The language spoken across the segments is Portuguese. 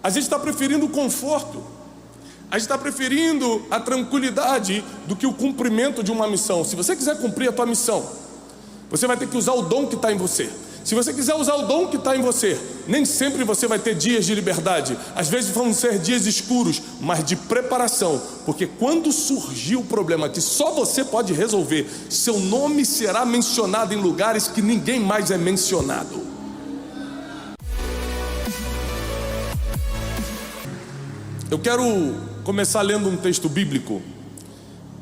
A gente está preferindo o conforto, a gente está preferindo a tranquilidade do que o cumprimento de uma missão. Se você quiser cumprir a tua missão, você vai ter que usar o dom que está em você. Se você quiser usar o dom que está em você, nem sempre você vai ter dias de liberdade. Às vezes vão ser dias escuros, mas de preparação. Porque quando surgir o problema que só você pode resolver, seu nome será mencionado em lugares que ninguém mais é mencionado. Eu quero começar lendo um texto bíblico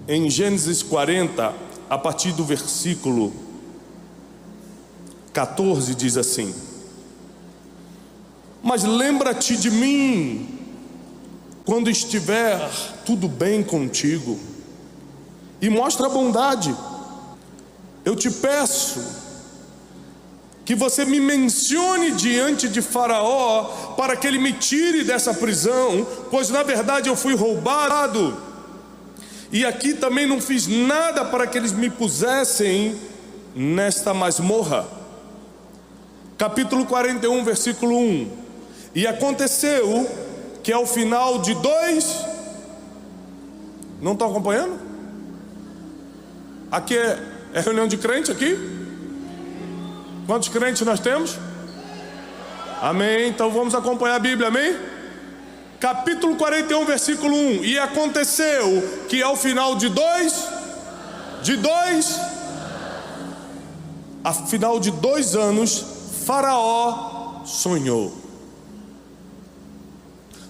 em Gênesis 40, a partir do versículo 14, diz assim: mas lembra-te de mim quando estiver tudo bem contigo, e mostra a bondade. Eu te peço que você me mencione diante de Faraó, para que ele me tire dessa prisão, pois na verdade eu fui roubado, e aqui também não fiz nada para que eles me pusessem nesta masmorra. Capítulo 41, versículo 1. E aconteceu que ao final de Não estão acompanhando? Aqui é reunião de crente aqui? Quantos crentes nós temos? Amém. Então vamos acompanhar a Bíblia, amém? Capítulo 41, versículo 1. E aconteceu que ao final de Afinal de 2 anos, Faraó sonhou.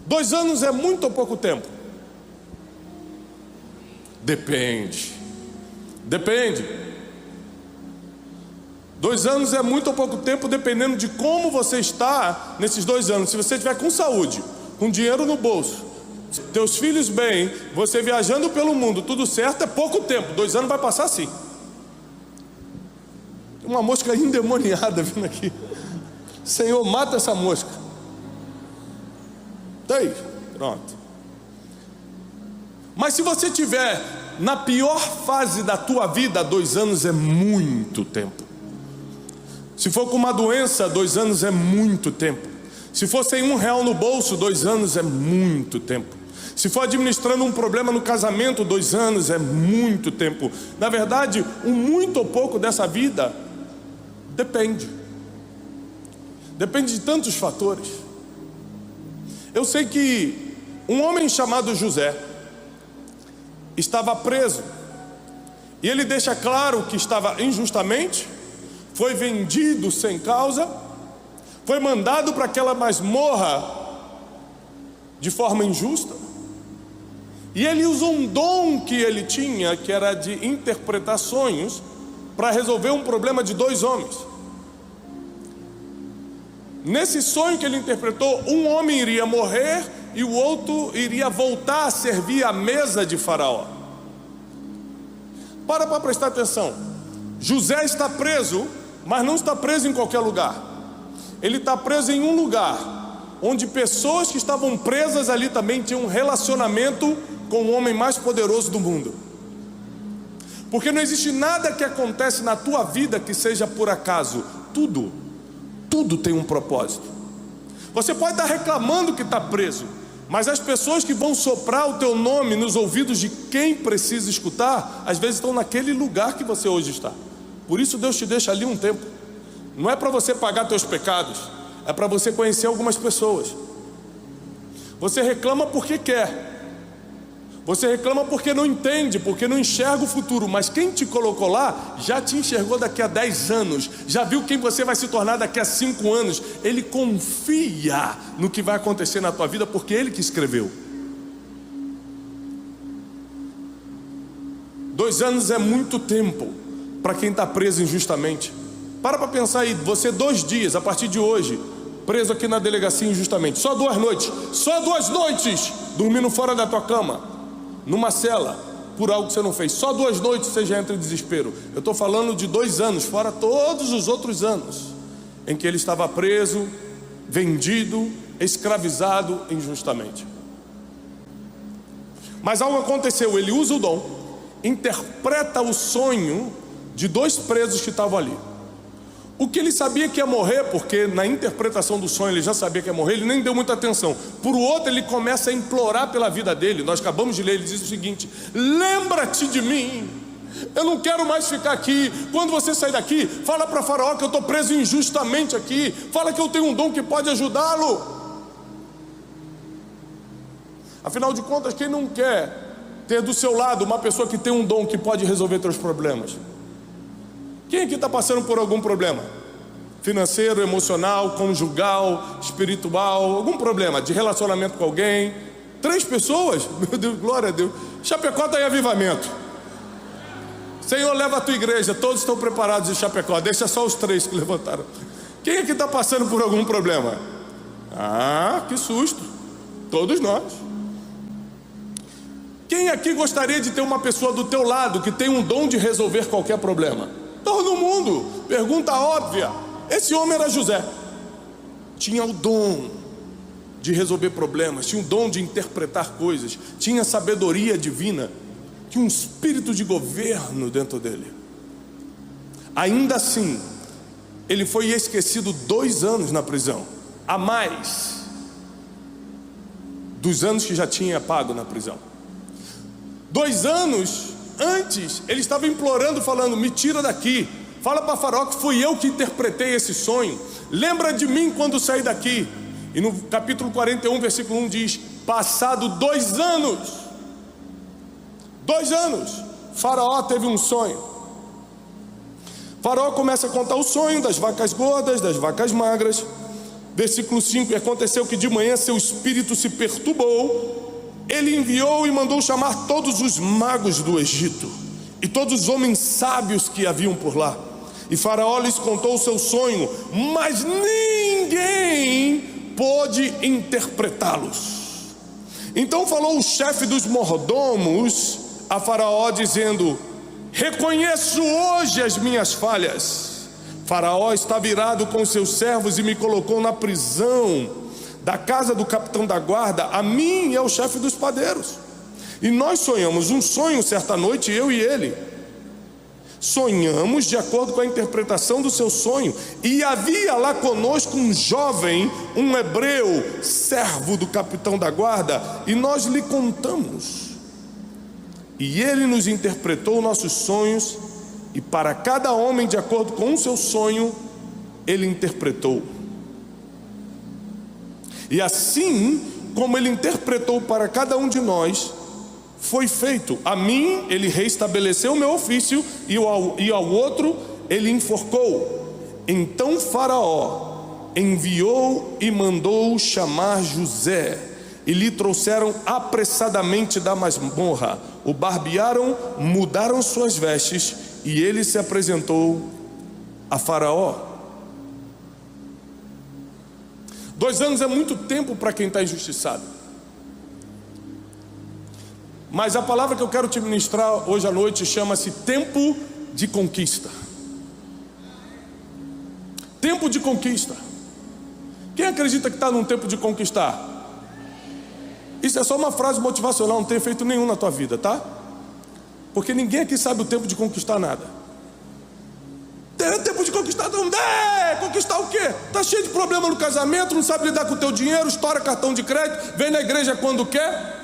2 anos é muito ou pouco tempo? Depende. 2 anos é muito ou pouco tempo, dependendo de como você está nesses 2 anos. Se você estiver com saúde, com dinheiro no bolso, teus filhos bem, você viajando pelo mundo, tudo certo, é pouco tempo. 2 anos vai passar assim. Uma mosca endemoniada vindo aqui. Senhor, mata essa mosca. Daí, pronto. Mas se você tiver na pior fase da tua vida, 2 anos é muito tempo. Se for com uma doença, 2 anos é muito tempo. Se for sem R$1 no bolso, 2 anos é muito tempo. Se for administrando um problema no casamento, 2 anos é muito tempo. Na verdade, o muito ou pouco dessa vida depende de tantos fatores. Eu sei que um homem chamado José estava preso, e ele deixa claro que estava injustamente, foi vendido sem causa, foi mandado para aquela masmorra de forma injusta, e ele usou um dom que ele tinha, que era de interpretar sonhos, para resolver um problema de 2 homens. Nesse sonho que ele interpretou, um homem iria morrer e o outro iria voltar a servir à mesa de Faraó. Para prestar atenção. José está preso, mas não está preso em qualquer lugar. Ele está preso em um lugar onde pessoas que estavam presas ali também tinham um relacionamento com o homem mais poderoso do mundo. Porque não existe nada que acontece na tua vida que seja por acaso. Tudo tem um propósito. Você pode estar reclamando que está preso, mas as pessoas que vão soprar o teu nome nos ouvidos de quem precisa escutar, às vezes estão naquele lugar que você hoje está. Por isso Deus te deixa ali um tempo. Não é para você pagar teus pecados, é para você conhecer algumas pessoas. Você reclama porque quer. Você reclama porque não entende, porque não enxerga o futuro. Mas quem te colocou lá, já te enxergou daqui a 10 anos. Já viu quem você vai se tornar daqui a 5 anos. Ele confia no que vai acontecer na tua vida, porque Ele que escreveu. 2 anos é muito tempo para quem está preso injustamente. Para pensar aí, você 2 dias, a partir de hoje, preso aqui na delegacia injustamente. Só 2 noites, dormindo fora da tua cama, numa cela, por algo que você não fez. Só 2 noites você já entra em desespero. Eu estou falando de 2 anos, fora todos os outros anos em que ele estava preso, vendido, escravizado injustamente. Mas algo aconteceu. Ele usa o dom, interpreta o sonho de 2 presos que estavam ali. O que ele sabia que ia morrer, porque na interpretação do sonho ele já sabia que ia morrer, ele nem deu muita atenção. Por outro, ele começa a implorar pela vida dele. Nós acabamos de ler, ele diz o seguinte: lembra-te de mim, eu não quero mais ficar aqui. Quando você sair daqui, fala para Faraó que eu estou preso injustamente aqui, fala que eu tenho um dom que pode ajudá-lo. Afinal de contas, quem não quer ter do seu lado uma pessoa que tem um dom que pode resolver seus problemas? Quem aqui está passando por algum problema? Financeiro, emocional, conjugal, espiritual, algum problema de relacionamento com alguém? 3 pessoas? Meu Deus, glória a Deus. Chapecó está em avivamento. Senhor, leva a tua igreja, todos estão preparados em Chapecó, deixa só os 3 que levantaram. Quem aqui está passando por algum problema? Ah, que susto. Todos nós. Quem aqui gostaria de ter uma pessoa do teu lado que tem um dom de resolver qualquer problema? Todo mundo. Pergunta óbvia. Esse homem era José. Tinha o dom de resolver problemas, tinha o dom de interpretar coisas, tinha sabedoria divina, tinha um espírito de governo dentro dele. Ainda assim, ele foi esquecido 2 anos na prisão, a mais dos anos que já tinha pago na prisão. 2 anos antes, ele estava implorando, falando: me tira daqui, fala para Faraó que fui eu que interpretei esse sonho, lembra de mim quando sair daqui. E no capítulo 41, versículo 1 diz: passado 2 anos, 2 anos, Faraó teve um sonho. Faraó começa a contar o sonho das vacas gordas, das vacas magras. Versículo 5: e aconteceu que de manhã seu espírito se perturbou. Ele enviou e mandou chamar todos os magos do Egito e todos os homens sábios que haviam por lá. E Faraó lhes contou o seu sonho, mas ninguém pôde interpretá-los. Então falou o chefe dos mordomos a Faraó, dizendo: reconheço hoje as minhas falhas. Faraó está virado com seus servos e me colocou na prisão da casa do capitão da guarda, a mim e ao chefe dos padeiros. E nós sonhamos um sonho certa noite, eu e ele. Sonhamos de acordo com a interpretação do seu sonho. E havia lá conosco um jovem, um hebreu, servo do capitão da guarda, e nós lhe contamos. E ele nos interpretou nossos sonhos, e para cada homem, de acordo com o seu sonho, ele interpretou. E assim como ele interpretou para cada um de nós, foi feito. A mim ele reestabeleceu o meu ofício, e ao outro ele enforcou. Então Faraó enviou e mandou chamar José, e lhe trouxeram apressadamente da masmorra, o barbearam, mudaram suas vestes, e ele se apresentou a Faraó. 2 anos é muito tempo para quem está injustiçado. Mas a palavra que eu quero te ministrar hoje à noite chama-se tempo de conquista. Tempo de conquista. Quem acredita que está num tempo de conquistar? Isso é só uma frase motivacional, não tem efeito nenhum na tua vida, tá? Porque ninguém aqui sabe o tempo de conquistar nada. Tem tempo de conquistar, não dá. Conquistar o quê? Tá cheio de problema no casamento, não sabe lidar com o teu dinheiro, estoura cartão de crédito, vem na igreja quando quer.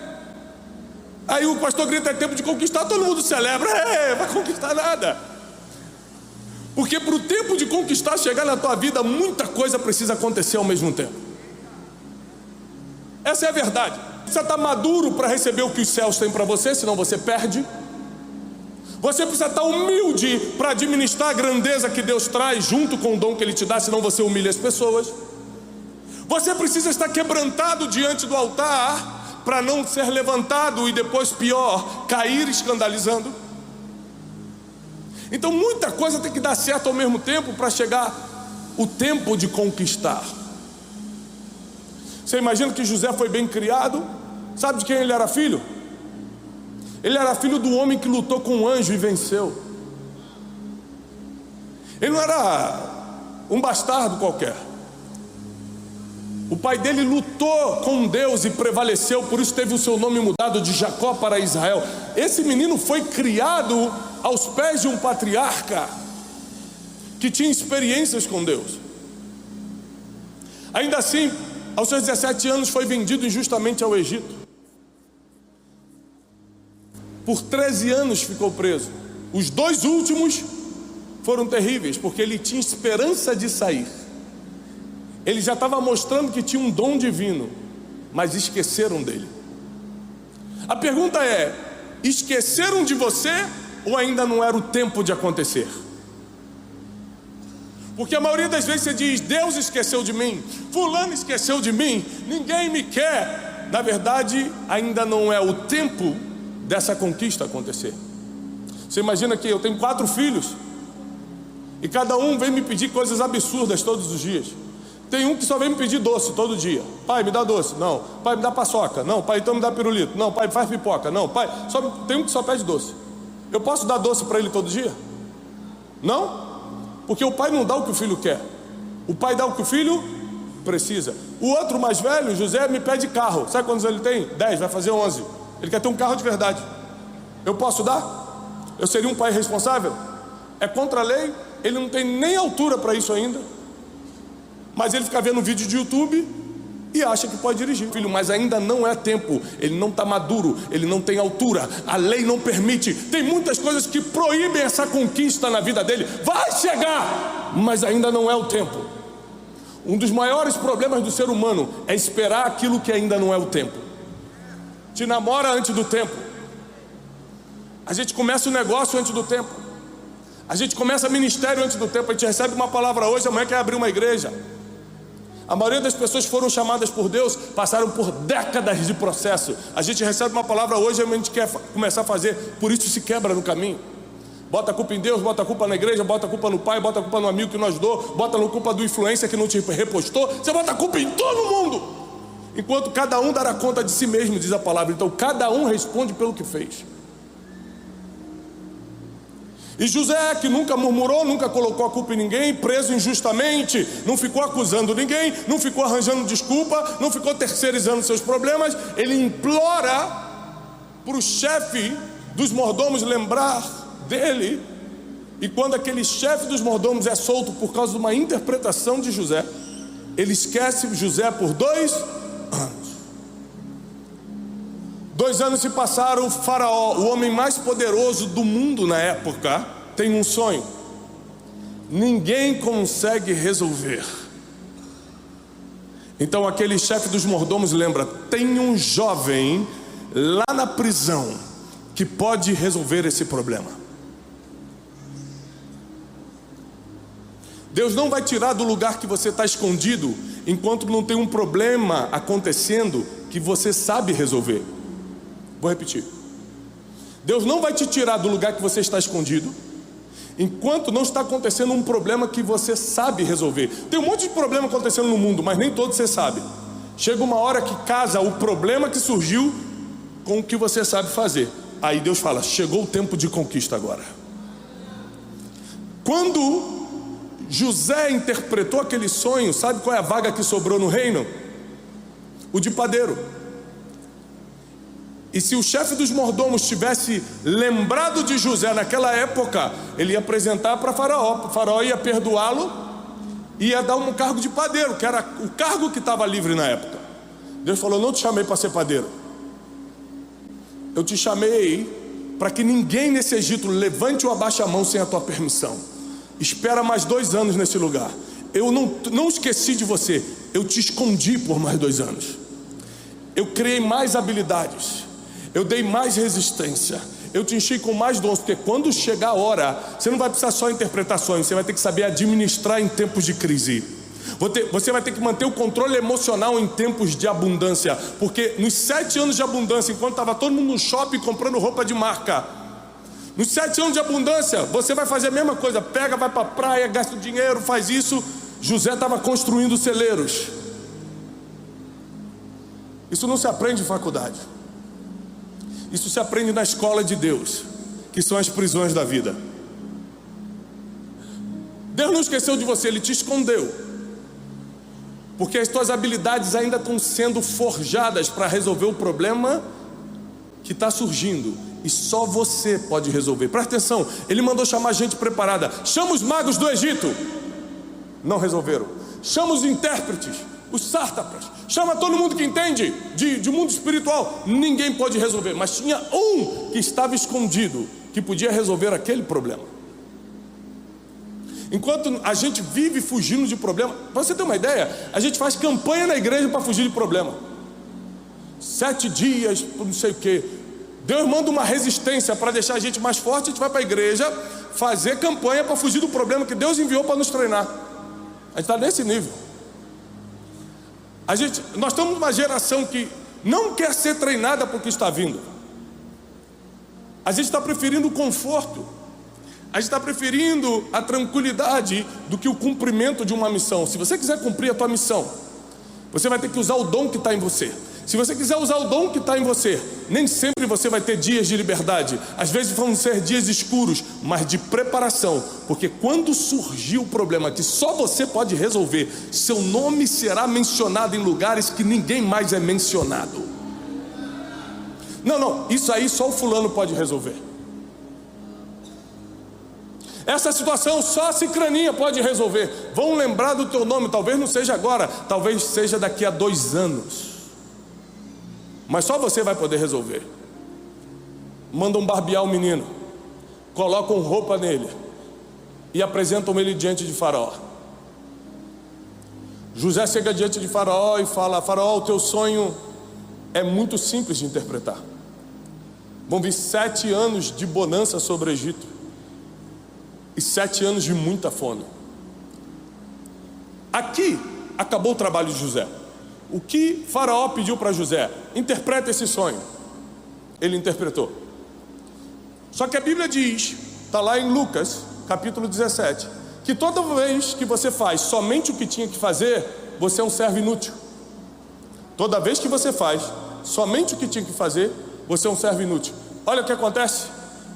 Aí o pastor grita: é tempo de conquistar, todo mundo celebra. Vai conquistar nada. Porque para o tempo de conquistar chegar na tua vida, muita coisa precisa acontecer ao mesmo tempo. Essa é a verdade. Você está maduro para receber o que os céus têm para você, senão você perde. Você precisa estar humilde para administrar a grandeza que Deus traz junto com o dom que Ele te dá, senão você humilha as pessoas. Você precisa estar quebrantado diante do altar para não ser levantado e depois, pior, cair escandalizando. Então muita coisa tem que dar certo ao mesmo tempo para chegar o tempo de conquistar. Você imagina que José foi bem criado? Sabe de quem ele era filho? Ele era filho do homem que lutou com um anjo e venceu. Ele não era um bastardo qualquer. O pai dele lutou com Deus e prevaleceu, por isso teve o seu nome mudado de Jacó para Israel. Esse menino foi criado aos pés de um patriarca. que tinha experiências com Deus. Ainda assim, aos seus 17 anos foi vendido injustamente ao Egito. Por 13 anos ficou preso. Os 2 últimos foram terríveis, porque ele tinha esperança de sair. Ele já estava mostrando que tinha um dom divino, mas esqueceram dele. A pergunta é: esqueceram de você ou ainda não era o tempo de acontecer? Porque a maioria das vezes você diz: Deus esqueceu de mim, fulano esqueceu de mim, ninguém me quer. Na verdade, ainda não é o tempo dessa conquista acontecer. Você imagina que eu tenho 4 filhos e cada um vem me pedir coisas absurdas todos os dias. Tem um que só vem me pedir doce todo dia. Pai, me dá doce. Não. Pai, me dá paçoca. Não. Pai, então me dá pirulito. Não. Pai, faz pipoca. Não. Pai, tem um que só pede doce. Eu posso dar doce para ele todo dia? Não. Porque o pai não dá o que o filho quer. O pai dá o que o filho precisa. O outro mais velho, José, me pede carro. Sabe quantos ele tem? 10, vai fazer 11. Ele quer ter um carro de verdade. Eu posso dar? Eu seria um pai responsável? É contra a lei. Ele não tem nem altura para isso ainda. Mas ele fica vendo vídeo de YouTube e acha que pode dirigir. Filho, mas ainda não é tempo. Ele não está maduro, ele não tem altura. A lei não permite. Tem muitas coisas que proíbem essa conquista na vida dele. Vai chegar, mas ainda não é o tempo. Um dos maiores problemas do ser humano é esperar aquilo que ainda não é o tempo. Te namora antes do tempo. A gente começa o negócio antes do tempo. A gente começa ministério antes do tempo. A gente recebe uma palavra hoje, amanhã quer abrir uma igreja. A maioria das pessoas que foram chamadas por Deus passaram por décadas de processo. A gente recebe uma palavra hoje, a gente quer começar a fazer, por isso se quebra no caminho. Bota a culpa em Deus, bota a culpa na igreja, bota a culpa no pai, bota a culpa no amigo que não ajudou, bota a culpa do influencer que não te repostou. Você bota a culpa em todo mundo, enquanto cada um dará conta de si mesmo, diz a palavra. Então cada um responde pelo que fez. E José, que nunca murmurou, nunca colocou a culpa em ninguém, preso injustamente, não ficou acusando ninguém, não ficou arranjando desculpa, não ficou terceirizando seus problemas. Ele implora para o chefe dos mordomos lembrar dele. E quando aquele chefe dos mordomos é solto por causa de uma interpretação de José, ele esquece José por 2 anos. 2 anos se passaram. O faraó, o homem mais poderoso do mundo na época, tem um sonho. Ninguém consegue resolver. Então aquele chefe dos mordomos lembra: tem um jovem lá na prisão que pode resolver esse problema. Deus não vai tirar do lugar que você está escondido enquanto não tem um problema acontecendo que você sabe resolver. Vou repetir. Deus não vai te tirar do lugar que você está escondido enquanto não está acontecendo um problema que você sabe resolver. Tem um monte de problema acontecendo no mundo, mas nem todos você sabe. Chega uma hora que casa o problema que surgiu com o que você sabe fazer. Aí Deus fala: chegou o tempo de conquista agora. Quando José interpretou aquele sonho, sabe qual é a vaga que sobrou no reino? O de padeiro. E se o chefe dos mordomos tivesse lembrado de José naquela época, ele ia apresentar para Faraó. O Faraó ia perdoá-lo e ia dar um cargo de padeiro, que era o cargo que estava livre na época. Deus falou: não te chamei para ser padeiro. Eu te chamei para que ninguém nesse Egito levante ou abaixe a mão sem a tua permissão. Espera mais 2 anos nesse lugar. Eu não esqueci de você. Eu te escondi por mais 2 anos. Eu criei mais habilidades. Eu dei mais resistência. Eu te enchi com mais dons. Porque quando chegar a hora, você não vai precisar só interpretações. Você vai ter que saber administrar em tempos de crise. Você vai ter que manter o controle emocional em tempos de abundância. Porque nos 7 anos de abundância, enquanto estava todo mundo no shopping comprando roupa de marca, nos 7 anos de abundância, você vai fazer a mesma coisa. Pega, vai para a praia, gasta o dinheiro, faz isso. José estava construindo celeiros. Isso não se aprende em faculdade. Isso se aprende na escola de Deus, que são as prisões da vida. Deus não esqueceu de você, Ele te escondeu, porque as tuas habilidades ainda estão sendo forjadas para resolver o problema que está surgindo. e só você pode resolver. Presta atenção, ele mandou chamar gente preparada. Chama os magos do Egito, não resolveram. Chama os intérpretes, os sátrapas, chama todo mundo que entende de mundo espiritual, ninguém pode resolver. Mas tinha um que estava escondido, que podia resolver aquele problema. Enquanto a gente vive fugindo de problema, para você ter uma ideia, a gente faz campanha na igreja para fugir de problema. 7 dias, não sei o que. Deus manda uma resistência para deixar a gente mais forte. A gente vai para a igreja fazer campanha para fugir do problema que Deus enviou para nos treinar. A gente está nesse nível. Nós estamos numa geração que não quer ser treinada por que está vindo. A gente está preferindo o conforto, a gente está preferindo a tranquilidade do que o cumprimento de uma missão. Se você quiser cumprir a tua missão, você vai ter que usar o dom que está em você. Se você quiser usar o dom que está em você, nem sempre você vai ter dias de liberdade. Às vezes vão ser dias escuros, mas de preparação. Porque quando surgir o problema que só você pode resolver, seu nome será mencionado em lugares que ninguém mais é mencionado. Não, isso aí só o fulano pode resolver. Essa situação só a cicraninha pode resolver. Vão lembrar do teu nome, talvez não seja agora, talvez seja daqui a 2 anos. Mas só você vai poder resolver. Mandam barbear o menino, colocam roupa nele e apresentam ele diante de Faraó. José chega diante de Faraó e fala: Faraó, o teu sonho é muito simples de interpretar. Vão vir 7 anos de bonança sobre o Egito e 7 anos de muita fome. Aqui acabou o trabalho de José. O que Faraó pediu para José? Interpreta esse sonho. Ele interpretou. Só que a Bíblia diz, está lá em Lucas capítulo 17, que toda vez que você faz somente o que tinha que fazer, você é um servo inútil. Toda vez que você faz somente o que tinha que fazer, você é um servo inútil. Olha o que acontece.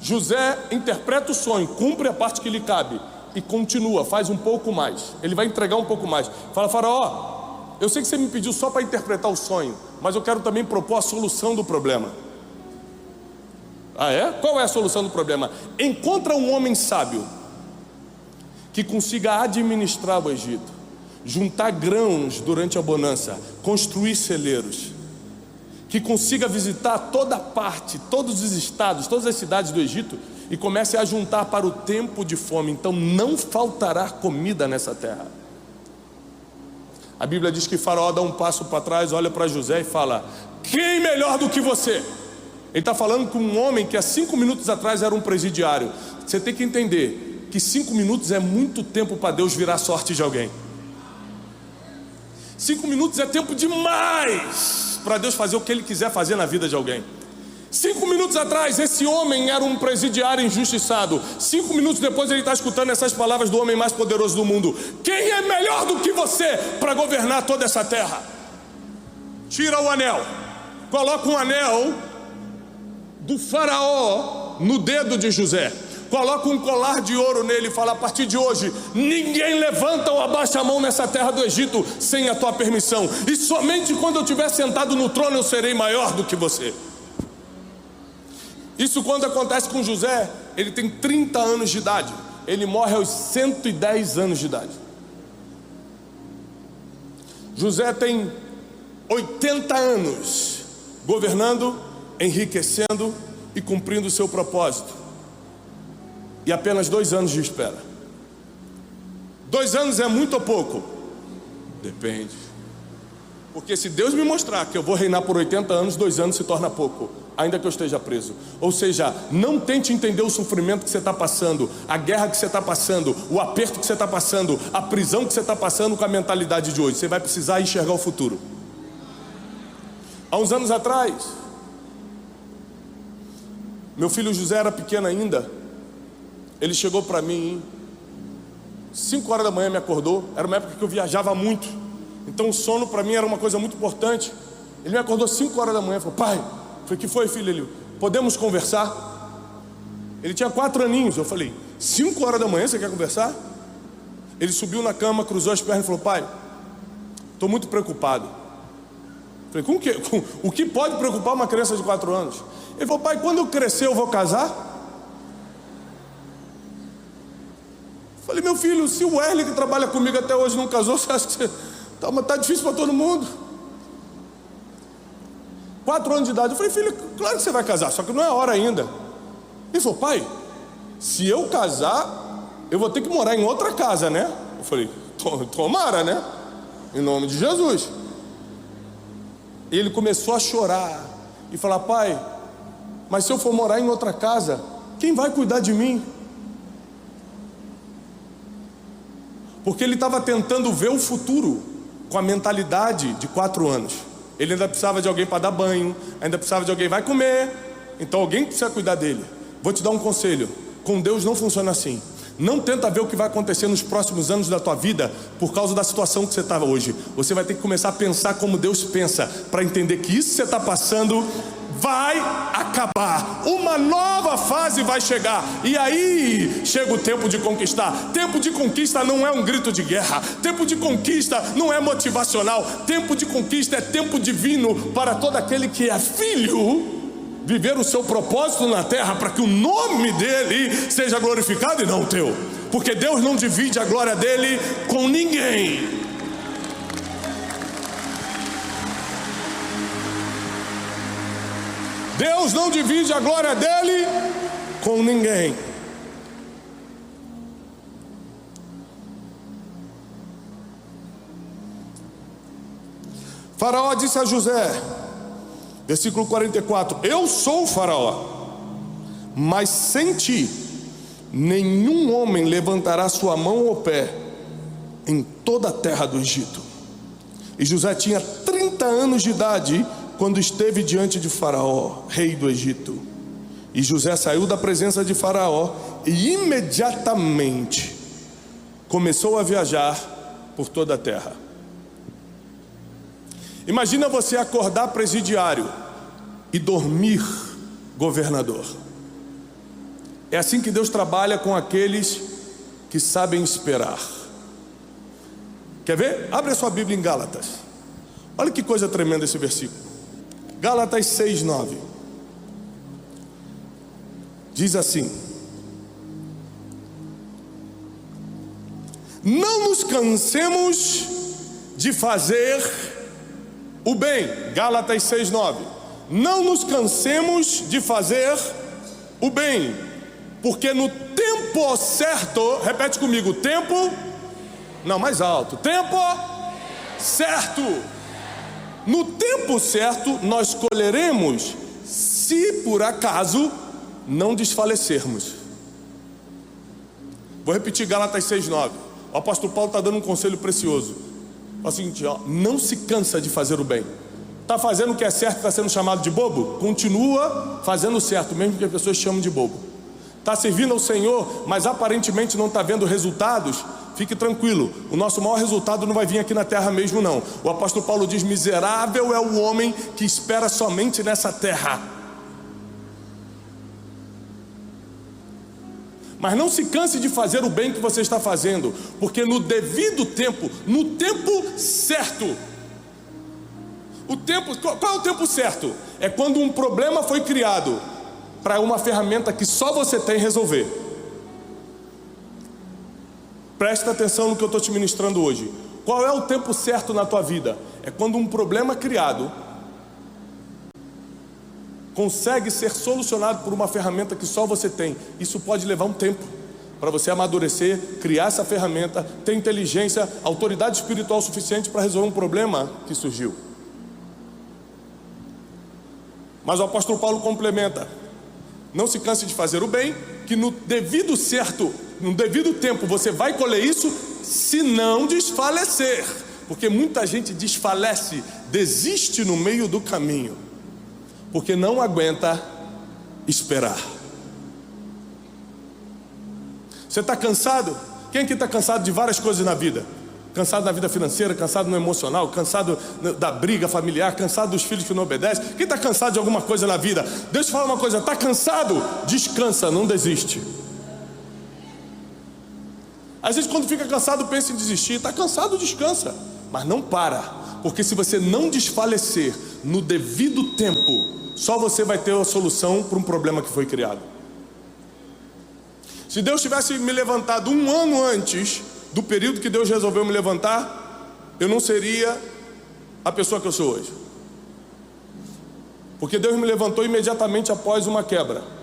José interpreta o sonho, cumpre a parte que lhe cabe e continua, faz um pouco mais. Ele vai entregar um pouco mais. Fala: Faraó, eu sei que você me pediu só para interpretar o sonho, mas eu quero também propor a solução do problema. Ah, é? Qual é a solução do problema? Encontra um homem sábio que consiga administrar o Egito, juntar grãos durante a bonança, construir celeiros, que consiga visitar toda parte, todos os estados, todas as cidades do Egito e comece a juntar para o tempo de fome. Então não faltará comida nessa terra. A Bíblia diz que Faraó dá um passo para trás, olha para José e fala: quem melhor do que você? Ele está falando com um homem que há 5 minutos atrás era um presidiário. Você tem que entender que 5 minutos é muito tempo para Deus virar a sorte de alguém. 5 minutos é tempo demais para Deus fazer o que Ele quiser fazer na vida de alguém. 5 minutos atrás esse homem era um presidiário injustiçado. 5 minutos depois ele está escutando essas palavras do homem mais poderoso do mundo: quem é melhor do que você para governar toda essa terra? Tira o anel, coloca um anel do faraó no dedo de José, coloca um colar de ouro nele e fala: a partir de hoje ninguém levanta ou abaixa a mão nessa terra do Egito sem a tua permissão, e somente quando eu estiver sentado no trono eu serei maior do que você. Isso quando acontece com José, ele tem 30 anos de idade, ele morre aos 110 anos de idade. José tem 80 anos governando, enriquecendo e cumprindo o seu propósito, e apenas 2 anos de espera. 2 anos é muito ou pouco? Depende. Porque se Deus me mostrar que eu vou reinar por 80 anos, 2 anos se torna pouco, ainda que eu esteja preso. Ou seja, não tente entender o sofrimento que você está passando, a guerra que você está passando, o aperto que você está passando, a prisão que você está passando com a mentalidade de hoje. Você vai precisar enxergar o futuro. Há uns anos atrás, meu filho José era pequeno ainda. Ele chegou para mim 5 horas da manhã, me acordou. Era uma época que eu viajava muito, então o sono para mim era uma coisa muito importante. Ele me acordou 5 horas da manhã e falou: pai. Eu falei: que foi, filho? Ele: podemos conversar? Ele tinha 4 aninhos. Eu falei: 5 horas da manhã você quer conversar? Ele subiu na cama, cruzou as pernas e falou: pai, estou muito preocupado. Falei, com o quê? O que pode preocupar uma criança de 4 anos? Ele falou, pai, quando eu crescer eu vou casar? Falei, meu filho, se o Wesley que trabalha comigo até hoje não casou, você acha que tá difícil para todo mundo? 4 anos de idade, eu falei, filho, claro que você vai casar, só que não é a hora ainda. Ele falou, pai, se eu casar, eu vou ter que morar em outra casa, né? Eu falei, tomara, né? Em nome de Jesus. Ele começou a chorar e falar, pai, mas se eu for morar em outra casa, quem vai cuidar de mim? Porque ele estava tentando ver o futuro com a mentalidade de 4 anos. Ele ainda precisava de alguém para dar banho, ainda precisava de alguém, vai comer, então alguém precisa cuidar dele. Vou te dar um conselho, com Deus não funciona assim. Não tenta ver o que vai acontecer nos próximos anos da tua vida por causa da situação que você está hoje. Você vai ter que começar a pensar como Deus pensa, para entender que isso que você está passando vai acabar, uma nova fase vai chegar, e aí chega o tempo de conquistar. Tempo de conquista não é um grito de guerra, tempo de conquista não é motivacional, tempo de conquista é tempo divino para todo aquele que é filho, viver o seu propósito na terra, para que o nome dele seja glorificado e não o teu, porque Deus não divide a glória dele com ninguém. Deus não divide a glória dele com ninguém. Faraó disse a José, versículo 44, eu sou o Faraó, mas sem ti nenhum homem levantará sua mão ou pé em toda a terra do Egito. E José tinha 30 anos de idade quando esteve diante de Faraó, rei do Egito. E José saiu da presença de Faraó e imediatamente começou a viajar por toda a terra. Imagina você acordar presidiário e dormir governador. É assim que Deus trabalha com aqueles que sabem esperar. Quer ver? Abre a sua Bíblia em Gálatas. Olha que coisa tremenda esse versículo. Gálatas 6:9 diz assim: não nos cansemos de fazer o bem. Gálatas 6:9. Não nos cansemos de fazer o bem, porque no tempo certo, repete comigo, tempo, não, mais alto, tempo certo. No tempo certo nós colheremos, se por acaso não desfalecermos. Vou repetir Gálatas 6:9. O apóstolo Paulo está dando um conselho precioso. É o seguinte, ó, não se cansa de fazer o bem. Está fazendo o que é certo, está sendo chamado de bobo? Continua fazendo o certo, mesmo que as pessoas chamem de bobo. Está servindo ao Senhor, mas aparentemente não está vendo resultados? Fique tranquilo, o nosso maior resultado não vai vir aqui na terra mesmo não. O apóstolo Paulo diz, miserável é o homem que espera somente nessa terra. Mas não se canse de fazer o bem que você está fazendo, porque no devido tempo, no tempo certo, qual é o tempo certo? É quando um problema foi criado para uma ferramenta que só você tem resolver. Presta atenção no que eu estou te ministrando hoje. Qual é o tempo certo na tua vida? É quando um problema criado consegue ser solucionado por uma ferramenta que só você tem. Isso pode levar um tempo para você amadurecer, criar essa ferramenta, ter inteligência, autoridade espiritual suficiente para resolver um problema que surgiu. Mas o apóstolo Paulo complementa: não se canse de fazer o bem, que no devido certo, no devido tempo você vai colher isso, se não desfalecer. Porque muita gente desfalece, desiste no meio do caminho, porque não aguenta esperar. Você está cansado? Quem aqui está cansado de várias coisas na vida? Cansado na vida financeira, cansado no emocional, cansado da briga familiar, cansado dos filhos que não obedecem. Quem está cansado de alguma coisa na vida? Deixa eu te falar uma coisa, está cansado? Descansa, não desiste. Às vezes quando fica cansado pensa em desistir. Está cansado, descansa, mas não para, porque se você não desfalecer no devido tempo, só você vai ter a solução para um problema que foi criado. Se Deus tivesse me levantado um ano antes do período que Deus resolveu me levantar, eu não seria a pessoa que eu sou hoje. Porque Deus me levantou imediatamente após uma quebra.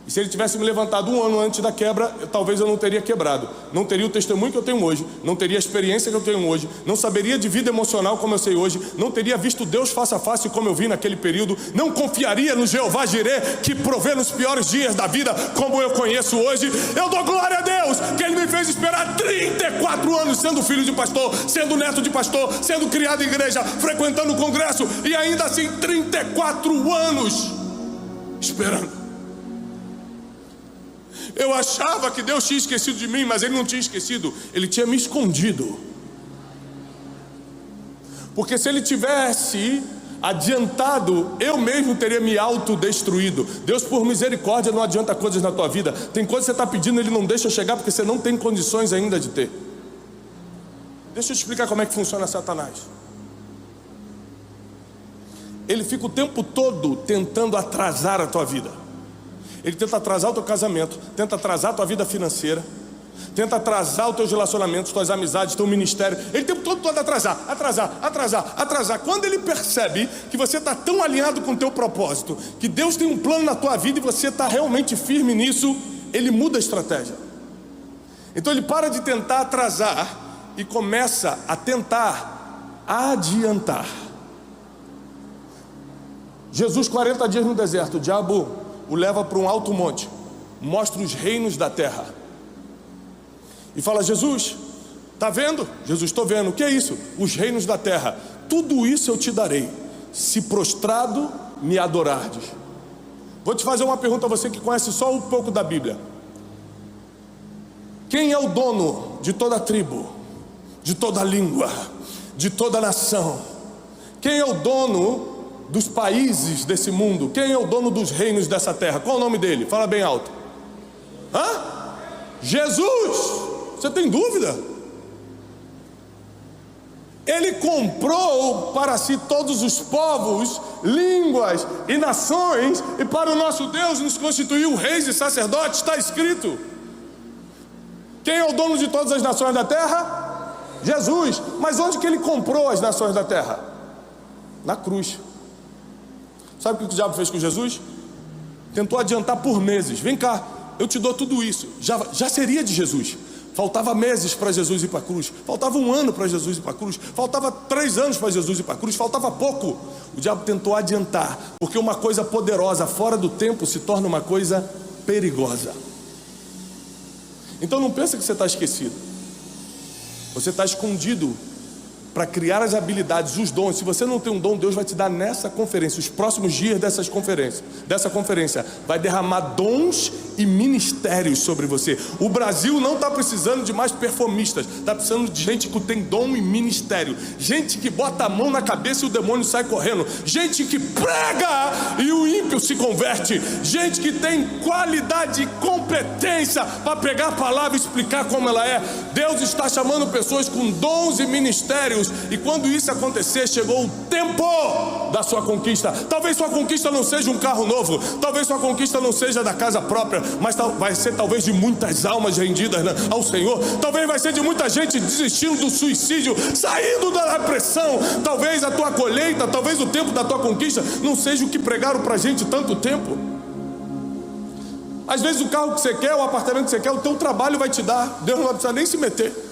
E se Ele tivesse me levantado um ano antes da quebra, talvez eu não teria quebrado. Não teria o testemunho que eu tenho hoje, não teria a experiência que eu tenho hoje, não saberia de vida emocional como eu sei hoje, não teria visto Deus face a face como eu vi naquele período, não confiaria no Jeová Jireh, que provê nos piores dias da vida como eu conheço hoje. Eu dou glória a Deus que Ele me fez esperar 34 anos sendo filho de pastor, sendo neto de pastor, sendo criado em igreja, frequentando o congresso, e ainda assim 34 anos esperando. Eu achava que Deus tinha esquecido de mim, mas Ele não tinha esquecido, Ele tinha me escondido. Porque se Ele tivesse adiantado, eu mesmo teria me autodestruído. Deus, por misericórdia, não adianta coisas na tua vida. Tem coisas que você está pedindo, Ele não deixa chegar porque você não tem condições ainda de ter. Deixa eu te explicar como é que funciona Satanás. Ele fica o tempo todo tentando atrasar a tua vida. Ele tenta atrasar o teu casamento, tenta atrasar a tua vida financeira, tenta atrasar os teus relacionamentos, tuas amizades, teu ministério. Ele o tempo todo pode atrasar. Quando ele percebe que você está tão alinhado com o teu propósito, que Deus tem um plano na tua vida e você está realmente firme nisso, ele muda a estratégia. Então ele para de tentar atrasar e começa a tentar adiantar. Jesus, 40 dias no deserto, o diabo o leva para um alto monte, mostra os reinos da terra e fala: Jesus, está vendo? Jesus, estou vendo. O que é isso? Os reinos da terra. Tudo isso eu te darei, se prostrado me adorardes. Vou te fazer uma pergunta a você que conhece só um pouco da Bíblia. Quem é o dono de toda a tribo, de toda a língua, de toda a nação? Quem é o dono dos países desse mundo? Quem é o dono dos reinos dessa terra? Qual o nome dele? Fala bem alto. Jesus! Você tem dúvida? Ele comprou para si todos os povos, línguas e nações, e para o nosso Deus nos constituiu reis e sacerdotes. Está escrito. Quem é o dono de todas as nações da terra? Jesus. Mas onde que ele comprou as nações da terra? Na cruz. Sabe o que o diabo fez com Jesus? Tentou adiantar por meses. Vem cá, eu te dou tudo isso. Já seria de Jesus. Faltava meses para Jesus ir para a cruz. Faltava um ano para Jesus ir para a cruz. Faltava 3 anos para Jesus ir para a cruz. Faltava pouco. O diabo tentou adiantar, porque uma coisa poderosa fora do tempo se torna uma coisa perigosa. Então não pensa que você está esquecido. Você está escondido para criar as habilidades, os dons. Se você não tem um dom, Deus vai te dar nessa conferência, os próximos dias dessa conferência, vai derramar dons e ministérios sobre você. O Brasil não está precisando de mais performistas, está precisando de gente que tem dom e ministério, gente que bota a mão na cabeça e o demônio sai correndo, gente que prega e o ímpio se converte, gente que tem qualidade e competência para pegar a palavra e explicar como ela é. Deus está chamando pessoas com dons e ministérios, e quando isso acontecer, chegou o tempo da sua conquista. Talvez sua conquista não seja um carro novo, talvez sua conquista não seja da casa própria, mas vai ser talvez de muitas almas rendidas ao Senhor. Talvez vai ser de muita gente desistindo do suicídio, saindo da depressão. Talvez a tua colheita, talvez o tempo da tua conquista não seja o que pregaram pra gente tanto tempo. Às vezes o carro que você quer, o apartamento que você quer, o teu trabalho vai te dar. Deus não vai precisar nem se meter.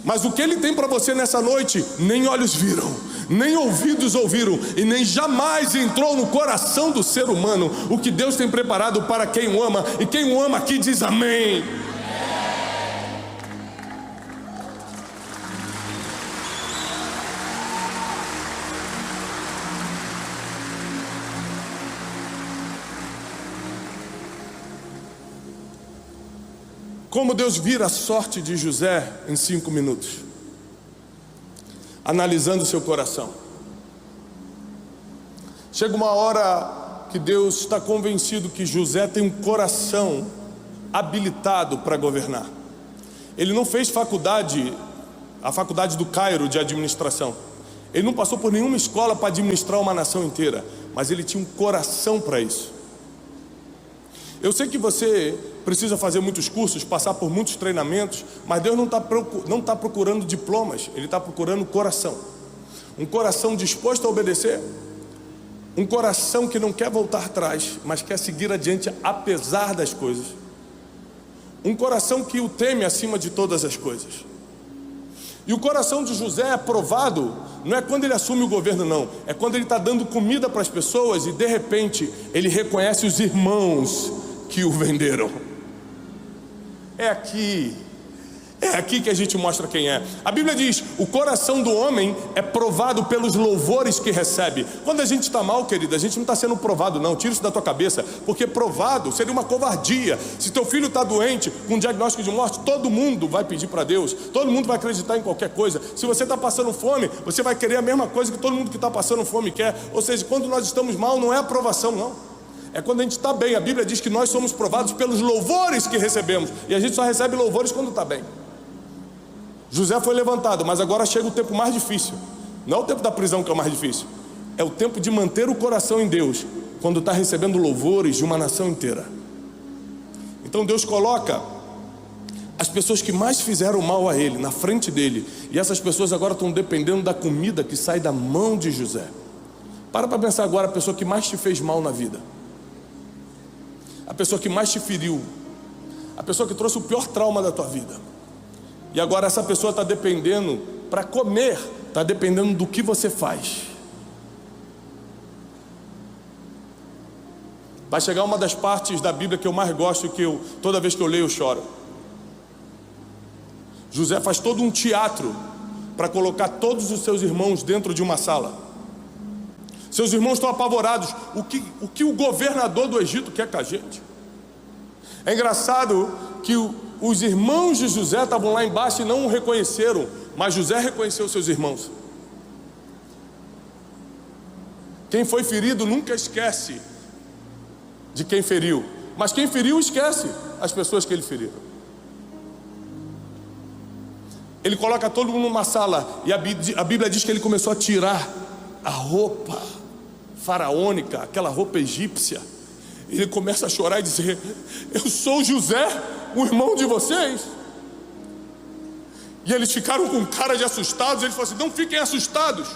Mas o que Ele tem para você nessa noite, nem olhos viram, nem ouvidos ouviram, e nem jamais entrou no coração do ser humano o que Deus tem preparado para quem o ama. E quem o ama aqui diz amém. Como Deus vira a sorte de José em 5 minutos, analisando o seu coração. Chega uma hora que Deus está convencido que José tem um coração habilitado para governar. Ele não fez faculdade a faculdade do Cairo de administração. Ele não passou por nenhuma escola para administrar uma nação inteira, mas ele tinha um coração para isso. Eu sei que você precisa fazer muitos cursos, passar por muitos treinamentos, mas Deus não está procurando diplomas, Ele está procurando coração. Um coração disposto a obedecer, um coração que não quer voltar atrás, mas quer seguir adiante apesar das coisas. Um coração que o teme acima de todas as coisas. E o coração de José é provado, não é quando ele assume o governo não, é quando ele está dando comida para as pessoas e de repente ele reconhece os irmãos que o venderam. É aqui que a gente mostra quem é. A Bíblia diz, o coração do homem é provado pelos louvores que recebe. Quando a gente está mal, querido, a gente não está sendo provado não, tira isso da tua cabeça, porque provado seria uma covardia. Se teu filho está doente, com um diagnóstico de morte, todo mundo vai pedir para Deus, todo mundo vai acreditar em qualquer coisa. Se você está passando fome, você vai querer a mesma coisa que todo mundo que está passando fome quer. Ou seja, quando nós estamos mal, não é aprovação não, é quando a gente está bem. A Bíblia diz que nós somos provados pelos louvores que recebemos, e a gente só recebe louvores quando está bem. José foi levantado, mas agora chega o tempo mais difícil. Não é o tempo da prisão que é o mais difícil, é o tempo de manter o coração em Deus, quando está recebendo louvores de uma nação inteira. Então Deus coloca as pessoas que mais fizeram mal a ele na frente dele, e essas pessoas agora estão dependendo da comida que sai da mão de José. Para pensar agora a pessoa que mais te fez mal na vida, a pessoa que mais te feriu, a pessoa que trouxe o pior trauma da tua vida. E agora essa pessoa está dependendo, para comer, está dependendo do que você faz. Vai chegar uma das partes da Bíblia que eu mais gosto, que toda vez que eu leio eu choro. José faz todo um teatro para colocar todos os seus irmãos dentro de uma sala. Seus irmãos estão apavorados. O que o governador do Egito quer com a gente? É engraçado que os irmãos de José estavam lá embaixo e não o reconheceram, mas José reconheceu seus irmãos. Quem foi ferido nunca esquece de quem feriu, mas quem feriu esquece as pessoas que ele feriu. Ele coloca todo mundo numa sala, e a Bíblia diz que ele começou a tirar a roupa faraônica, aquela roupa egípcia. Ele começa a chorar e dizer: eu sou José, o irmão de vocês. E eles ficaram com cara de assustados. Ele falou assim: não fiquem assustados.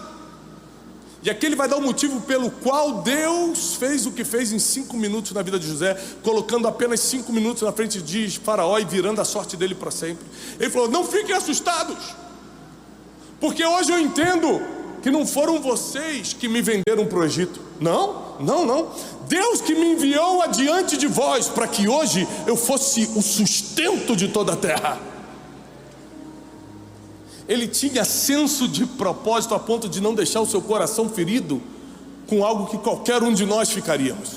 E aqui ele vai dar o motivo pelo qual Deus fez o que fez em 5 minutos na vida de José, colocando apenas 5 minutos na frente de Faraó e virando a sorte dele para sempre. Ele falou: não fiquem assustados, porque hoje eu entendo que não foram vocês que me venderam para o Egito. Não. Deus que me enviou adiante de vós, para que hoje eu fosse o sustento de toda a terra. Ele tinha senso de propósito a ponto de não deixar o seu coração ferido com algo que qualquer um de nós ficaríamos.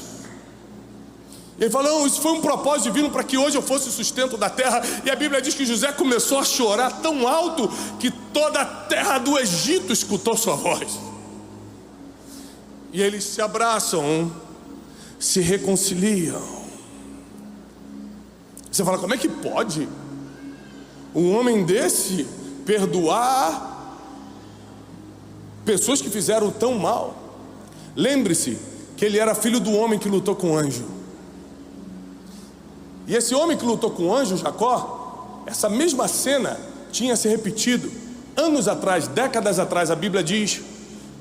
Ele falou: não, isso foi um propósito divino para que hoje eu fosse o sustento da terra. E a Bíblia diz que José começou a chorar tão alto que toda a terra do Egito escutou sua voz. E eles se abraçam, se reconciliam. Você fala: como é que pode um homem desse perdoar pessoas que fizeram tão mal? Lembre-se que ele era filho do homem que lutou com o anjo. E esse homem que lutou com o anjo, Jacó, essa mesma cena tinha se repetido anos atrás, décadas atrás. A Bíblia diz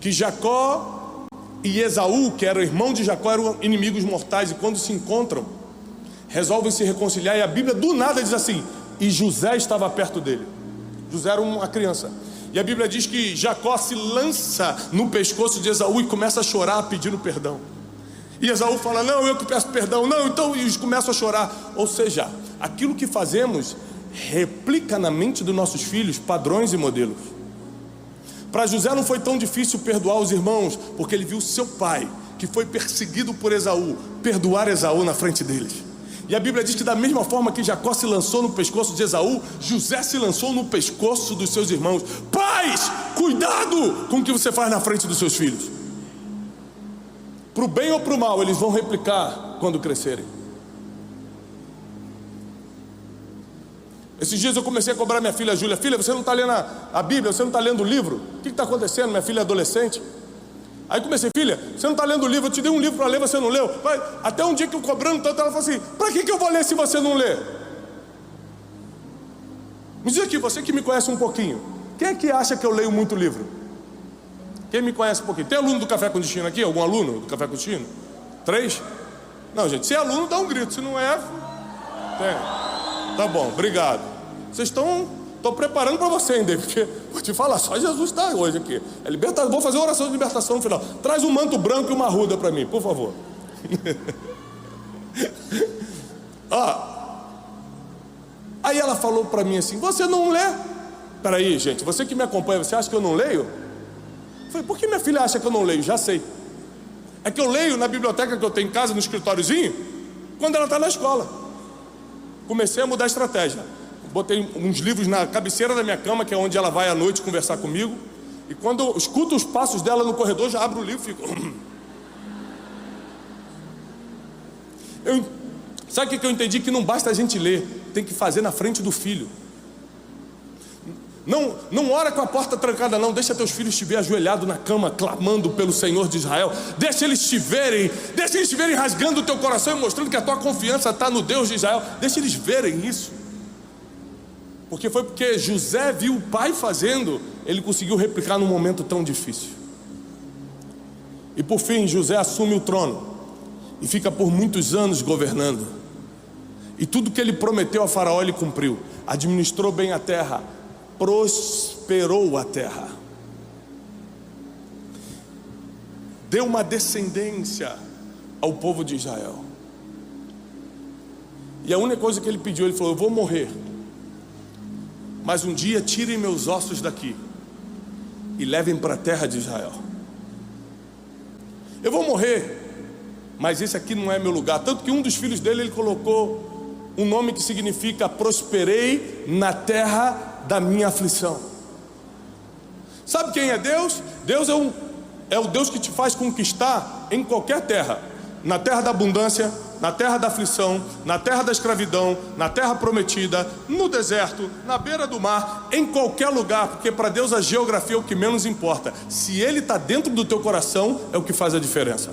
que Jacó e Esaú, que era o irmão de Jacó, eram inimigos mortais, e quando se encontram, resolvem se reconciliar. E a Bíblia do nada diz assim: e José estava perto dele. José era uma criança. E a Bíblia diz que Jacó se lança no pescoço de Esaú e começa a chorar pedindo perdão. E Esaú fala: não, eu que peço perdão. Não, então eles começam a chorar. Ou seja, aquilo que fazemos replica na mente dos nossos filhos padrões e modelos. Para José não foi tão difícil perdoar os irmãos, porque ele viu seu pai, que foi perseguido por Esaú, perdoar Esaú na frente deles. E a Bíblia diz que da mesma forma que Jacó se lançou no pescoço de Esaú, José se lançou no pescoço dos seus irmãos. Pais, cuidado com o que você faz na frente dos seus filhos. Para o bem ou para o mal, eles vão replicar quando crescerem. Esses dias eu comecei a cobrar minha filha Júlia. Filha, você não está lendo a Bíblia? Você não está lendo o livro? O que está acontecendo? Minha filha é adolescente. Aí comecei, filha, você não está lendo o livro? Eu te dei um livro para ler, você não leu? Até um dia que eu cobrando tanto, ela falou assim, para que eu vou ler se você não lê? Me diz aqui, você que me conhece um pouquinho, quem é que acha que eu leio muito livro? Quem me conhece um pouquinho? Tem aluno do Café com Destino aqui? Algum aluno do Café com Destino? 3? Não, gente, se é aluno, dá um grito. Se não é, tem. Tá bom, obrigado. Vocês estão preparando para você ainda, porque vou te falar, só Jesus está hoje aqui. É libertação. Vou fazer uma oração de libertação no final. Traz um manto branco e uma arruda para mim, por favor. Aí ela falou para mim assim, você não lê? Peraí, gente, você que me acompanha, você acha que eu não leio? Eu falei, por que minha filha acha que eu não leio? Já sei. É que eu leio na biblioteca que eu tenho em casa, no escritóriozinho, quando ela está na escola. Comecei a mudar a estratégia. Botei uns livros na cabeceira da minha cama, que é onde ela vai à noite conversar comigo. E quando eu escuto os passos dela no corredor, já abro o livro e fico... Sabe o que eu entendi? Que não basta a gente ler, tem que fazer na frente do filho. Não ora com a porta trancada não. Deixa teus filhos te ver ajoelhado na cama, clamando pelo Senhor de Israel. Deixa eles te verem rasgando o teu coração e mostrando que a tua confiança está no Deus de Israel. Deixa eles verem isso. Porque José viu o pai fazendo, ele conseguiu replicar num momento tão difícil. E por fim, José assume o trono e fica por muitos anos governando. E tudo que ele prometeu a Faraó ele cumpriu. Administrou bem a terra, prosperou a terra, deu uma descendência ao povo de Israel. E a única coisa que ele pediu, ele falou, eu vou morrer, mas um dia tirem meus ossos daqui e levem para a terra de Israel. Eu vou morrer, mas esse aqui não é meu lugar. Tanto que um dos filhos dele, ele colocou um nome que significa prosperei na terra da minha aflição. Sabe quem é Deus? Deus é o Deus que te faz conquistar em qualquer terra. Na terra da abundância, na terra da aflição, na terra da escravidão, na terra prometida, no deserto, na beira do mar, em qualquer lugar. Porque para Deus a geografia é o que menos importa. Se Ele está dentro do teu coração, é o que faz a diferença.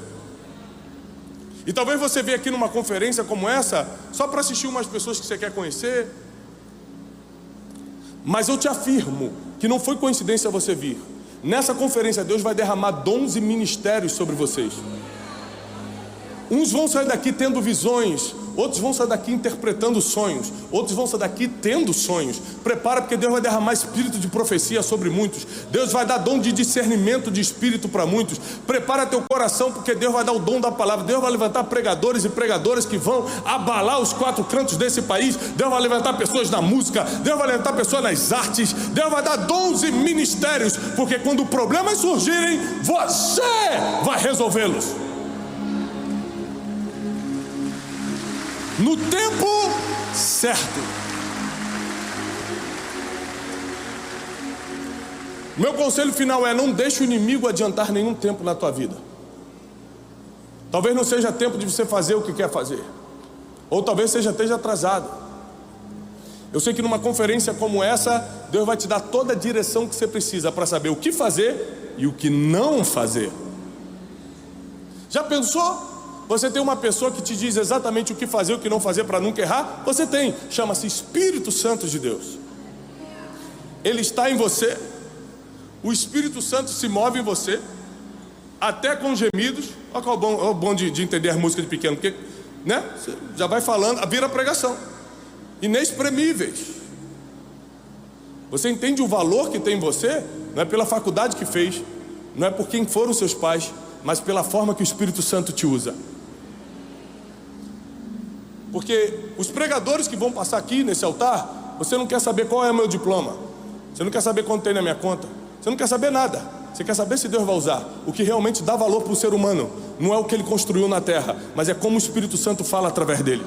E talvez você venha aqui numa conferência como essa só para assistir umas pessoas que você quer conhecer. Mas eu te afirmo que não foi coincidência você vir. Nessa conferência Deus vai derramar dons e ministérios sobre vocês. Uns vão sair daqui tendo visões, outros vão sair daqui interpretando sonhos, outros vão sair daqui tendo sonhos. Prepara, porque Deus vai derramar espírito de profecia sobre muitos. Deus vai dar dom de discernimento de espírito para muitos. Prepara teu coração, porque Deus vai dar o dom da palavra. Deus vai levantar pregadores e pregadoras que vão abalar os 4 cantos desse país. Deus vai levantar pessoas na música, Deus vai levantar pessoas nas artes. Deus vai dar dons e ministérios, porque quando problemas surgirem, você vai resolvê-los no tempo certo. Meu conselho final é: não deixe o inimigo adiantar nenhum tempo na tua vida. Talvez não seja tempo de você fazer o que quer fazer, ou talvez esteja atrasado. Eu sei que numa conferência como essa, Deus vai te dar toda a direção que você precisa para saber o que fazer e o que não fazer. Já pensou? Você tem uma pessoa que te diz exatamente o que fazer e o que não fazer para nunca errar? Você tem, chama-se Espírito Santo de Deus. Ele está em você. O Espírito Santo se move em você, até com gemidos. Olha qual é o bom de entender a música de pequeno, porque, né? Você já vai falando, vira pregação. Inexprimíveis. Você entende o valor que tem em você? Não é pela faculdade que fez, não é por quem foram seus pais, mas pela forma que o Espírito Santo te usa. Porque os pregadores que vão passar aqui nesse altar, você não quer saber qual é o meu diploma, você não quer saber quanto tem na minha conta, você não quer saber nada. Você quer saber se Deus vai usar. O que realmente dá valor para o ser humano não é o que ele construiu na terra, mas é como o Espírito Santo fala através dele.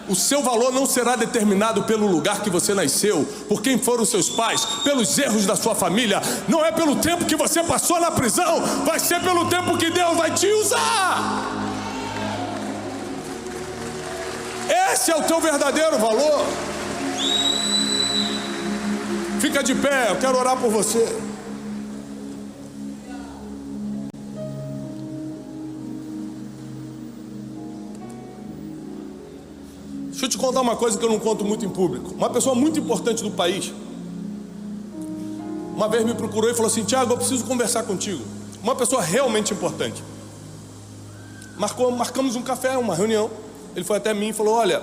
O seu valor não será determinado pelo lugar que você nasceu, por quem foram seus pais, pelos erros da sua família. Não é pelo tempo que você passou na prisão, vai ser pelo tempo que Deus vai te usar. Esse é o teu verdadeiro valor. Fica de pé, eu quero orar por você. Deixa eu te contar uma coisa que eu não conto muito em público. Uma pessoa muito importante do país uma vez me procurou e falou assim: Tiago, eu preciso conversar contigo. Uma pessoa realmente importante. Marcamos um café, uma reunião. Ele foi até mim e falou: olha,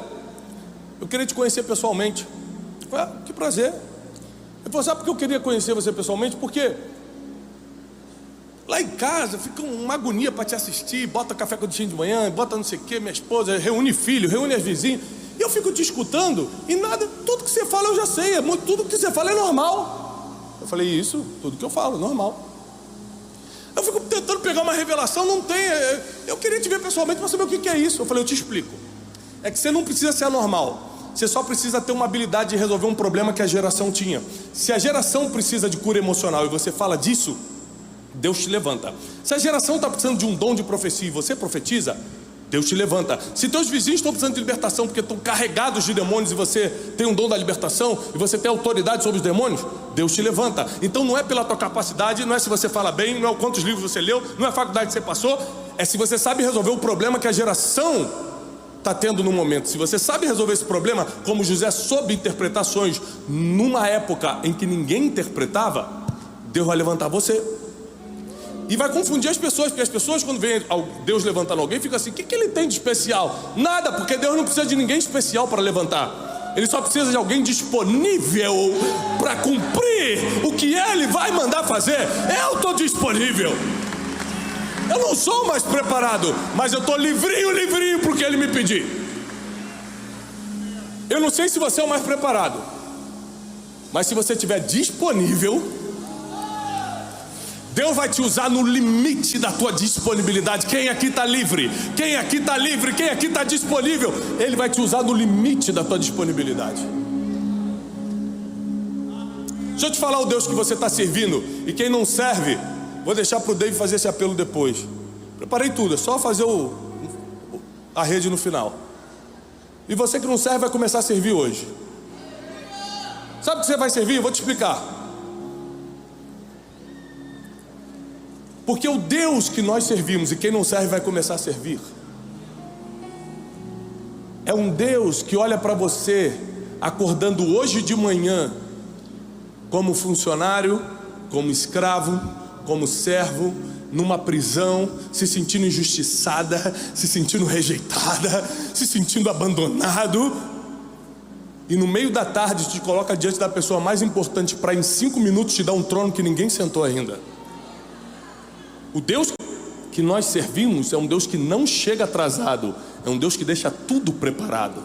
eu queria te conhecer pessoalmente. Eu falei: ah, que prazer. Ele falou: sabe por que eu queria conhecer você pessoalmente? Porque lá em casa fica uma agonia para te assistir. Bota café com de manhã, bota não sei o que, minha esposa reúne filho, reúne as vizinhas. E eu fico te escutando e nada, tudo que você fala eu já sei, tudo que você fala é normal. Eu falei: isso, tudo que eu falo, normal. Eu fico tentando pegar uma revelação, não tem. Eu queria te ver pessoalmente para saber o que é isso. Eu falei: eu te explico. É que você não precisa ser anormal. Você só precisa ter uma habilidade de resolver um problema que a geração tinha. Se a geração precisa de cura emocional e você fala disso, Deus te levanta. Se a geração está precisando de um dom de profecia e você profetiza, Deus te levanta. Se teus vizinhos estão precisando de libertação porque estão carregados de demônios e você tem um dom da libertação e você tem autoridade sobre os demônios, Deus te levanta. Então não é pela tua capacidade, não é se você fala bem, não é quantos livros você leu, não é a faculdade que você passou, é se você sabe resolver o problema que a geração está tendo no momento. Se você sabe resolver esse problema, como José soube interpretar sonhos numa época em que ninguém interpretava, Deus vai levantar você. E vai confundir as pessoas, porque as pessoas, quando vem Deus levantando alguém, ficam assim: o que ele tem de especial? Nada, porque Deus não precisa de ninguém especial para levantar. Ele só precisa de alguém disponível para cumprir o que Ele vai mandar fazer. Eu estou disponível. Eu não sou mais preparado, mas eu estou livrinho para o que Ele me pedir. Eu não sei se você é o mais preparado, mas se você estiver disponível, Deus vai te usar no limite da tua disponibilidade. Quem aqui está livre? Quem aqui está livre? Quem aqui está disponível? Ele vai te usar no limite da tua disponibilidade. Deixa eu te falar o Deus que você está servindo. E quem não serve, vou deixar para o David fazer esse apelo depois. Preparei tudo, é só fazer a rede no final. E você que não serve vai começar a servir hoje. Sabe o que você vai servir? Eu vou te explicar. Porque o Deus que nós servimos, e quem não serve vai começar a servir, é um Deus que olha para você acordando hoje de manhã como funcionário, como escravo, como servo, numa prisão, se sentindo injustiçada, se sentindo rejeitada, se sentindo abandonado, e no meio da tarde te coloca diante da pessoa mais importante para em 5 minutos te dar um trono que ninguém sentou ainda. O Deus que nós servimos é um Deus que não chega atrasado, é um Deus que deixa tudo preparado.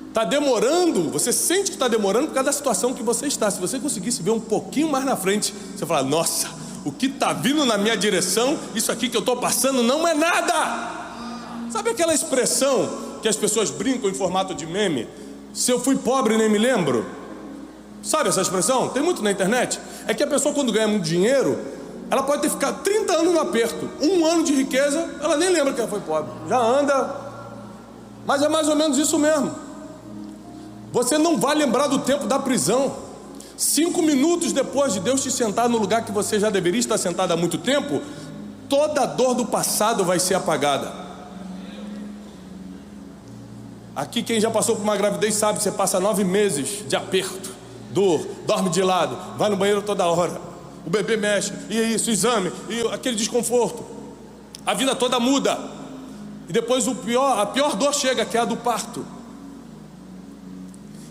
Está demorando, você sente que está demorando por causa da situação que você está. Se você conseguisse ver um pouquinho mais na frente, você fala: nossa, o que está vindo na minha direção, isso aqui que eu estou passando não é nada. Sabe aquela expressão que as pessoas brincam em formato de meme? Se eu fui pobre nem me lembro. Sabe essa expressão? Tem muito na internet. É que a pessoa, quando ganha muito dinheiro, ela pode ter ficado 30 anos no aperto, 1 ano de riqueza, ela nem lembra que ela foi pobre, já anda. Mas é mais ou menos isso mesmo. Você não vai lembrar do tempo da prisão. 5 minutos depois de Deus te sentar no lugar que você já deveria estar sentado há muito tempo, toda a dor do passado vai ser apagada. Aqui quem já passou por uma gravidez sabe, você passa 9 meses de aperto, dor, dorme de lado, vai no banheiro toda hora, o bebê mexe, e é isso, exame, e aquele desconforto, a vida toda muda, e depois a pior dor chega, que é a do parto,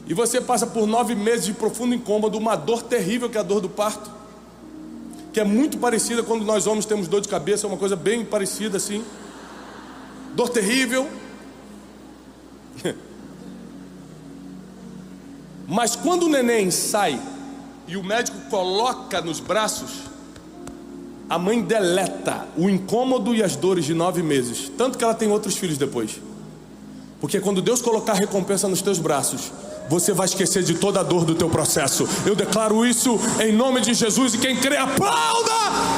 e você passa por 9 meses de profundo incômodo, uma dor terrível que é a dor do parto, que é muito parecida quando nós homens temos dor de cabeça, é uma coisa bem parecida assim, dor terrível, mas quando o neném sai e o médico coloca nos braços, a mãe deleta o incômodo e as dores de 9 meses, tanto que ela tem outros filhos depois. Porque quando Deus colocar a recompensa nos teus braços, você vai esquecer de toda a dor do teu processo. Eu declaro isso em nome de Jesus, e quem crê, aplauda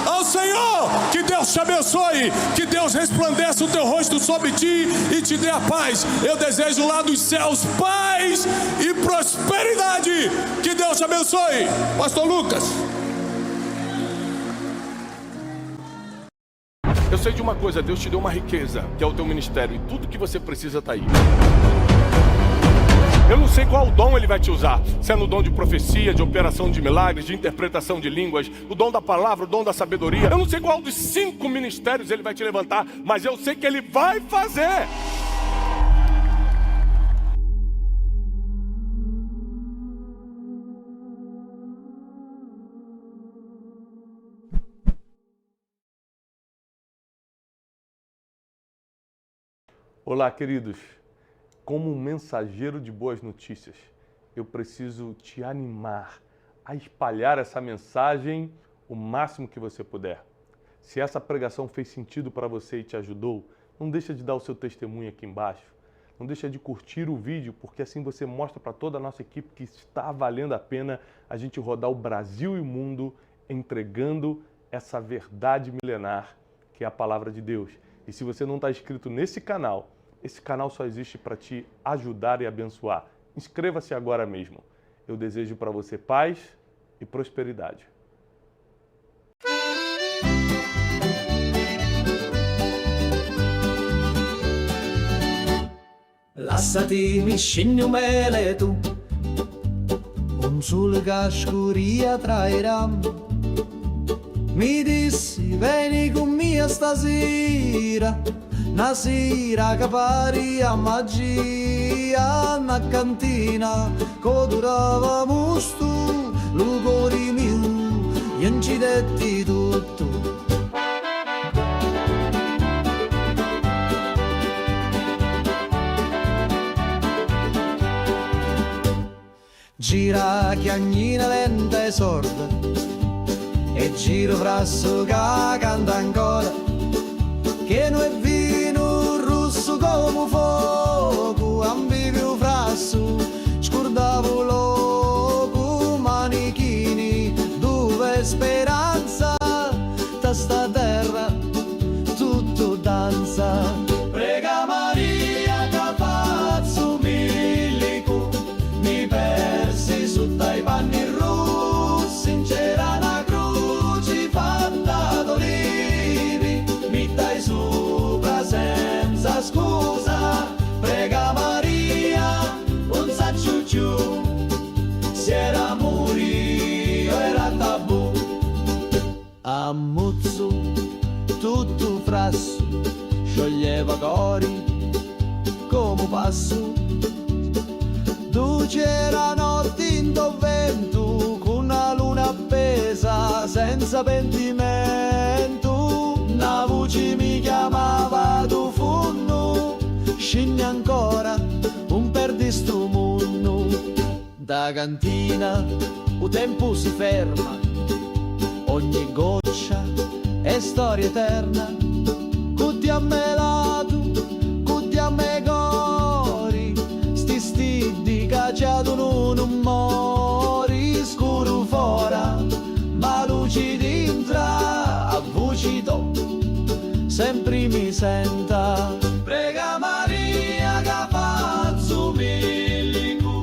ao Senhor. Que Deus te abençoe, que Deus resplandeça o teu rosto sobre ti e te dê a paz. Eu desejo lá dos céus paz e prosperidade. Que Deus te abençoe. Pastor Lucas. Eu sei de uma coisa, Deus te deu uma riqueza, que é o teu ministério, e tudo que você precisa está aí. Eu não sei qual dom Ele vai te usar, se é no dom de profecia, de operação de milagres, de interpretação de línguas, o dom da palavra, o dom da sabedoria. Eu não sei qual dos 5 ministérios Ele vai te levantar, mas eu sei que Ele vai fazer. Olá, queridos. Como um mensageiro de boas notícias, eu preciso te animar a espalhar essa mensagem o máximo que você puder. Se essa pregação fez sentido para você e te ajudou, não deixa de dar o seu testemunho aqui embaixo. Não deixa de curtir o vídeo, porque assim você mostra para toda a nossa equipe que está valendo a pena a gente rodar o Brasil e o mundo entregando essa verdade milenar que é a palavra de Deus. E se você não está inscrito nesse canal, esse canal só existe para te ajudar e abençoar. Inscreva-se agora mesmo. Eu desejo para você paz e prosperidade. Lasciati mi scendi un mele tu, un sole che scuria trairà. Mi dissi vieni con me stasera, una sera che pari a magia, una cantina che durava musto, l'ugori mio, gli incidetti tutto. Gira chiagnina lenta e sorda, e giro frasso che canta ancora, che non è vino rosso come fuoco, ambivio frasso, scordavo loco, manichini, dove speranza, da sta terra tutto danza. Prega Maria che faccio milico, mi persi sotto i panni rossi, in c'era una croce fatta d'olivi, mi dai sopra senza scusa. Prega Maria, non saccio più, se era morio era tabù. Ammuzzo tutto frasso, scioglieva cori come passo. Tu c'era notte in vento, con una luna appesa senza pentimento. Una voce mi chiamava tu funno, scendi ancora, un perdi sto mondo. Da cantina il tempo si ferma, ogni goccia è storia eterna. Cutti a me lato, cutti a me cori, sti stidi cacciato non mori. Scuro fora, ma luci dentro, a voci to, sempre mi senta. Prega Maria che faccio milico,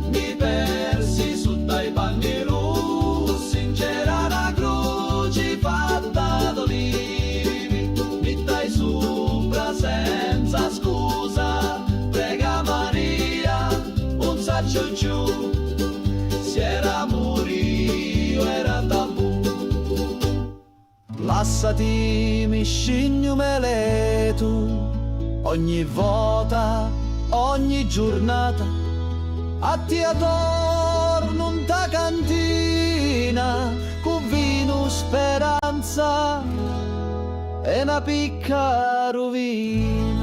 mi persi sotto i panni rossi, c'era una croce fatta d'olivi, mi dai sopra senza scusa. Prega Maria, non saccio più, se era morio era tabù. Lasciati mi scegno mele tu, ogni volta, ogni giornata, a te attorno in ta cantina, con vino speranza e una picca rovina.